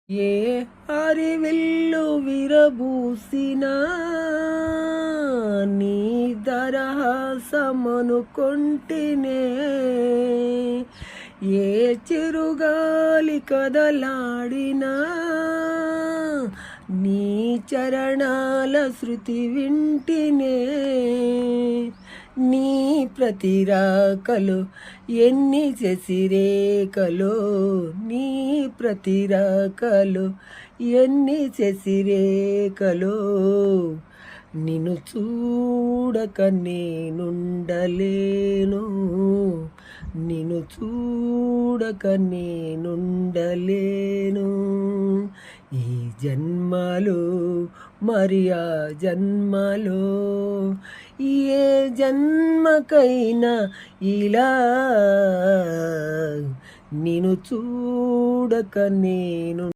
ఏ హరివిల్లు విరబూసినా నీ దరహాసమనుకొంటినే, ఏ చిరుగాలి కదలాడినా నీ చరణాల శృతి వింటినే. నీ ప్రతిరాకలు ఎన్ని శశిరేఖలో, నీ ప్రతిరాకలు ఎన్ని శశిరేఖలో, నిన్ను చూడక నేనుండలేను, నిన్ను చూడక నేనుండలేను. ఈ జన్మలో మరి ఆ జన్మలో ఏ జన్మకైనా ఇలా నిన్ను చూడక నేను